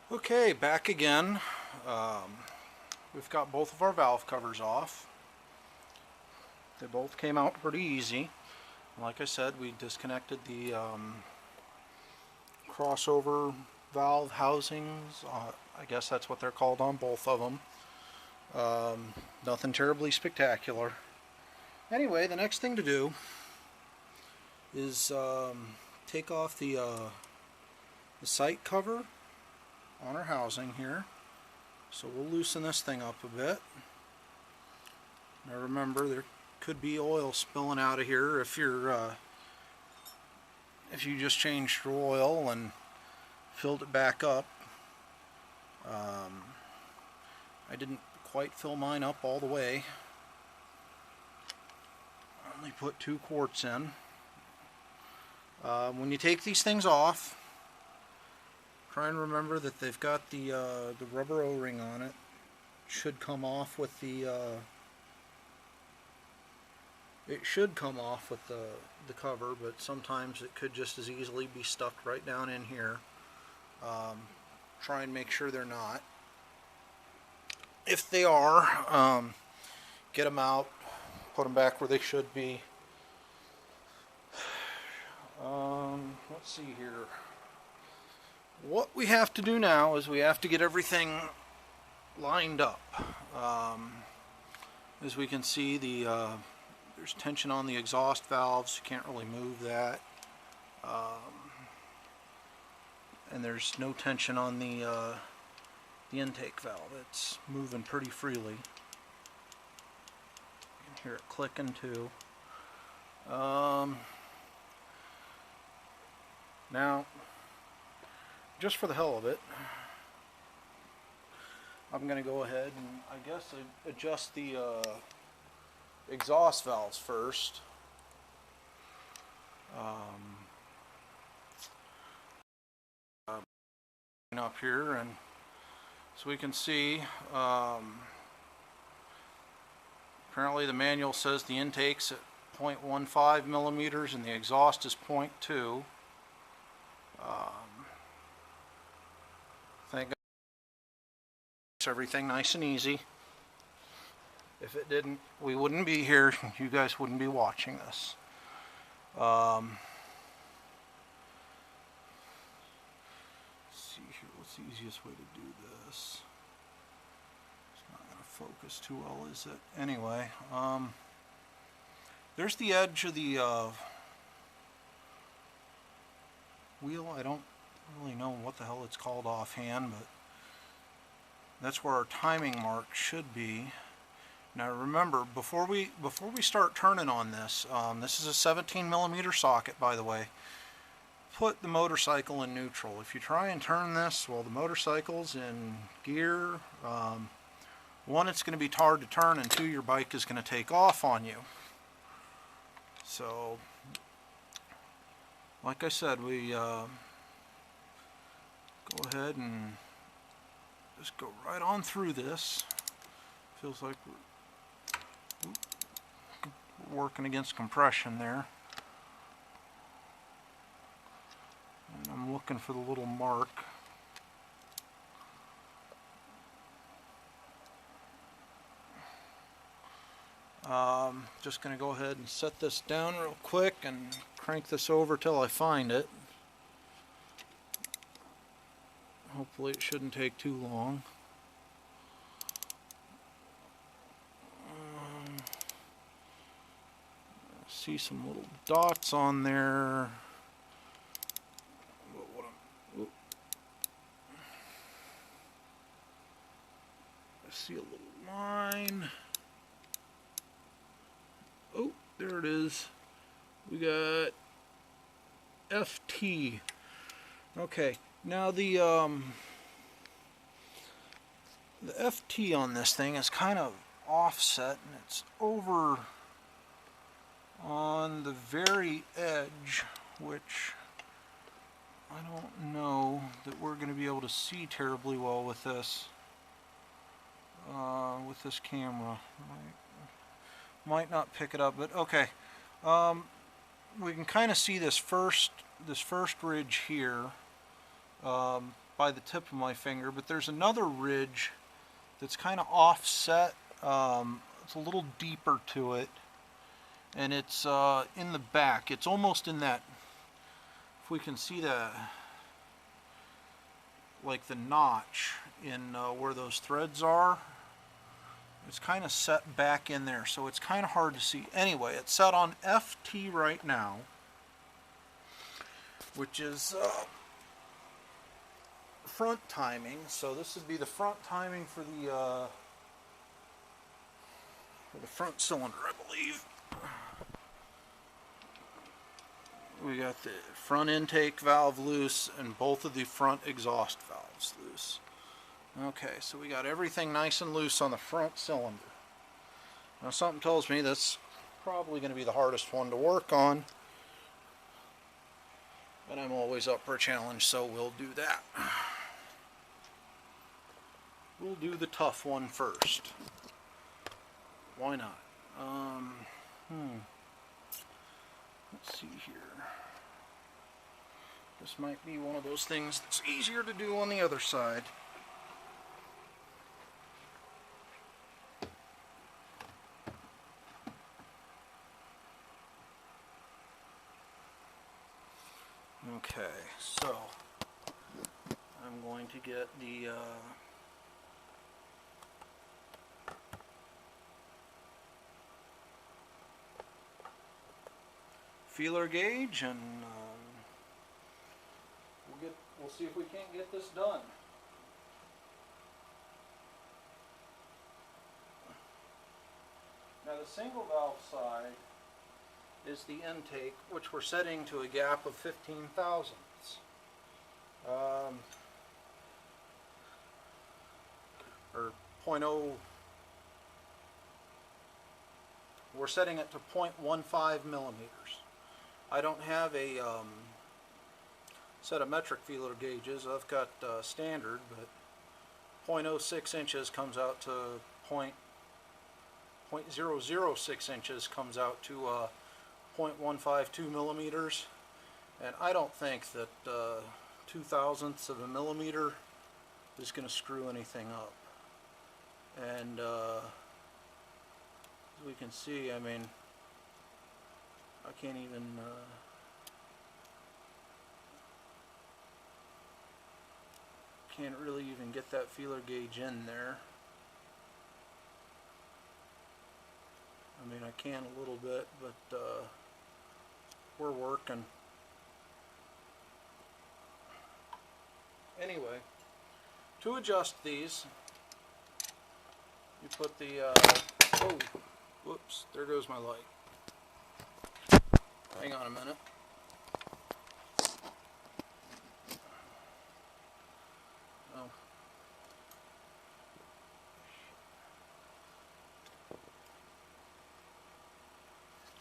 Okay, back again. We've got both of our valve covers off. They both came out pretty easy. Like I said, we disconnected the crossover valve housings. I guess that's what they're called on both of them. Nothing terribly spectacular. Anyway, the next thing to do is take off the sight cover on our housing here. So we'll loosen this thing up a bit. Now remember, there could be oil spilling out of here if you just changed your oil and filled it back up. I didn't quite fill mine up all the way. I only put 2 quarts in. When you take these things off, try and remember that they've got the rubber O-ring on it. Should come off with the it should come off with the cover, but sometimes it could just as easily be stuck right down in here. Try and make sure they're not. If they are, get them out, put them back where they should be. Let's see here. What we have to do now is we have to get everything lined up. As we can see, there's tension on the exhaust valves. You can't really move that. And there's no tension on the intake valve. It's moving pretty freely. You can hear it clicking too. Now, just for the hell of it, I'm going to go ahead and I guess adjust the exhaust valves first. Up here, and so we can see apparently the manual says the intake's at 0.15 millimeters and the exhaust is 0.2. Thank God it's everything nice and easy. If it didn't, we wouldn't be here. You guys wouldn't be watching this. Let's see here. What's the easiest way to do this? It's not going to focus too well, is it? Anyway, there's the edge of the wheel. I don't really know what the hell it's called offhand, but that's where our timing mark should be. Now remember, before we start turning on this, this is a 17 millimeter socket, by the way. Put the motorcycle in neutral. If you try and turn this while the motorcycle's in gear, one, it's going to be hard to turn, and two, your bike is going to take off on you. So, like I said, we go ahead and just go right on through this. Feels like we're working against compression there. And I'm looking for the little mark. Just going to go ahead and set this down real quick and crank this over till I find it. Hopefully it shouldn't take too long. See some little dots on there. I see a little line. Oh, there it is. We got FT. Okay, now the FT on this thing is kind of offset, and it's over on the very edge, which I don't know that we're going to be able to see terribly well with this camera. Might not pick it up, but okay. We can kind of see this first ridge here. by the tip of my finger, but there's another ridge that's kind of offset. It's a little deeper to it, and it's in the back. It's almost in that, if we can see that, like the notch in where those threads are. It's kind of set back in there, so it's kind of hard to see. Anyway, it's set on FT right now, which is front timing. So this would be the front timing for the front cylinder, I believe. We got the front intake valve loose and both of the front exhaust valves loose. Okay, so we got everything nice and loose on the front cylinder. Now something tells me that's probably going to be the hardest one to work on, but I'm always up for a challenge, so we'll do that. We'll do the tough one first. Why not? Let's see here. This might be one of those things that's easier to do on the other side. Okay, so I'm going to get the feeler gauge, and we'll see if we can't get this done. Now the single valve side is the intake, which we're setting to a gap of 15 thousandths. Or 0.0, we're setting it to 0.15 millimeters. I don't have a set of metric feeler gauges. I've got standard, but 0.06 inches comes out to 0.006 inches comes out to 0.152 millimeters, and I don't think that 2 thousandths of a millimeter is going to screw anything up. And as we can see, I mean, I can't even can't really even get that feeler gauge in there. I mean, I can a little bit, but we're working. Anyway, to adjust these, you put the, oh, whoops, there goes my light. Hang on a minute. Oh.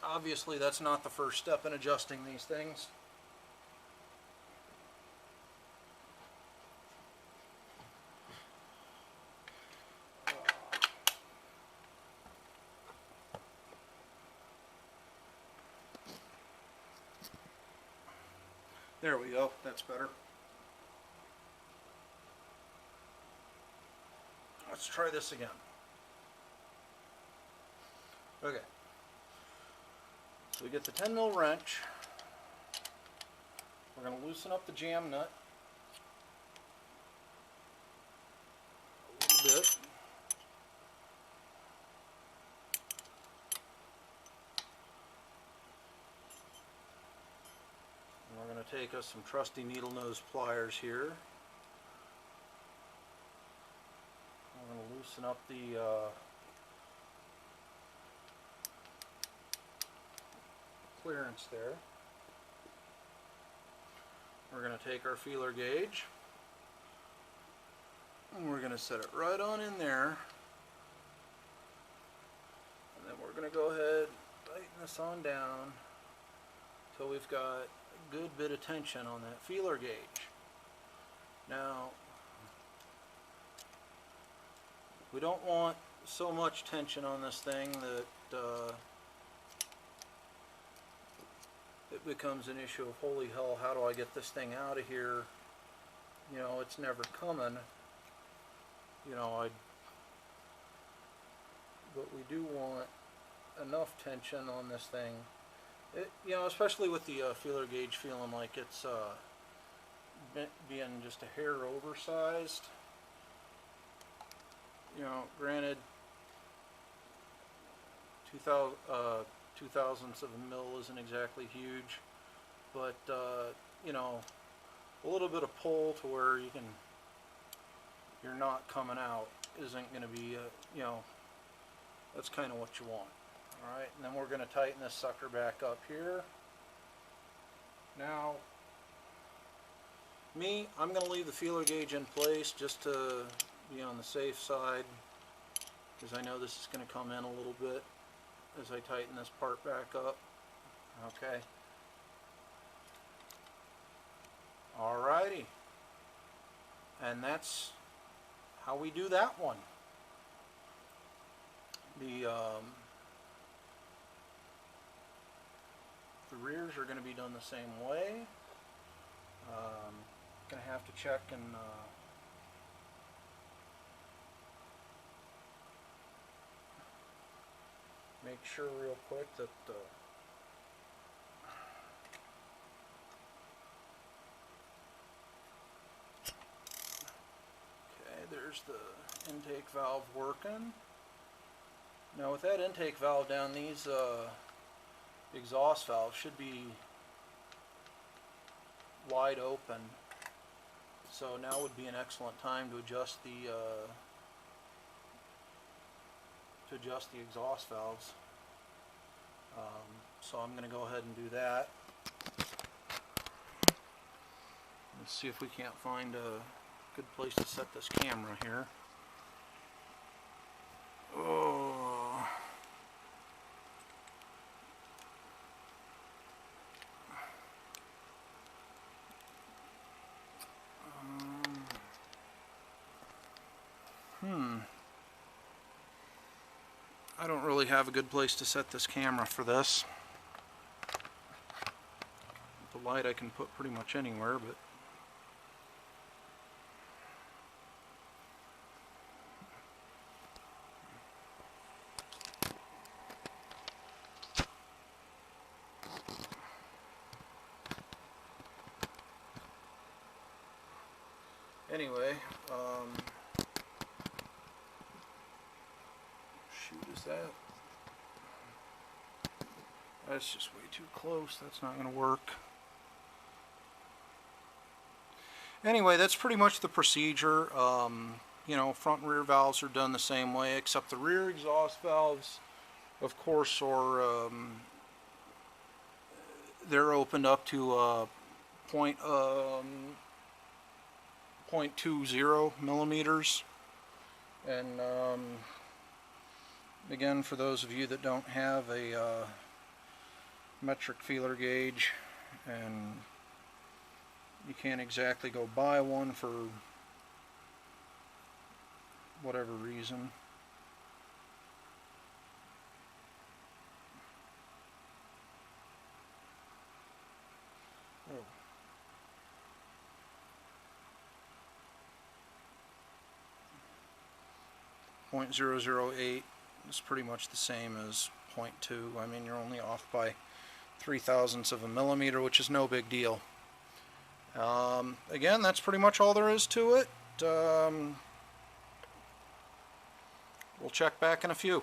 Obviously, that's not the first step in adjusting these things. There we go, that's better. Let's try this again. Okay. So we get the 10 mil wrench. We're going to loosen up the jam nut a little bit. And we're going to take us some trusty needle nose pliers here. We're going to loosen up the clearance there. We're going to take our feeler gauge and we're going to set it right on in there, and then we're going to go ahead and tighten this on down until we've got a good bit of tension on that feeler gauge. Now, we don't want so much tension on this thing that it becomes an issue of, holy hell, how do I get this thing out of here you know, it's never coming, you know, but we do want enough tension on this thing. You know, especially with the feeler gauge feeling like it's being just a hair oversized. You know, granted, 2,000ths of a mil isn't exactly huge, but you know, a little bit of pull to where you're not coming out isn't going to be, you know, that's kind of what you want. All right, and then we're going to tighten this sucker back up here. Now, I'm going to leave the feeler gauge in place just to be on the safe side, because I know this is going to come in a little bit as I tighten this part back up. Okay. Alrighty. And that's how we do that one. The rears are going to be done the same way. Going to have to check and make sure real quick that okay, there's the intake valve working. Now with that intake valve down, these exhaust valves should be wide open. So now would be an excellent time to adjust the exhaust valves. So I'm going to go ahead and do that. Let's see if we can't find a good place to set this camera here. Oh. I don't really have a good place to set this camera for this. The light I can put pretty much anywhere, but anyway, shoot, is that? That's just way too close. That's not going to work. Anyway, that's pretty much the procedure. You know, front and rear valves are done the same way, except the rear exhaust valves, of course, are they're opened up to 0.20 millimeters. And again, for those of you that don't have a metric feeler gauge and you can't exactly go buy one for whatever reason, oh. 0.008 is pretty much the same as 0.2. I mean, you're only off by 0.003 of a millimeter, which is no big deal. Again, that's pretty much all there is to it. We'll check back in a few.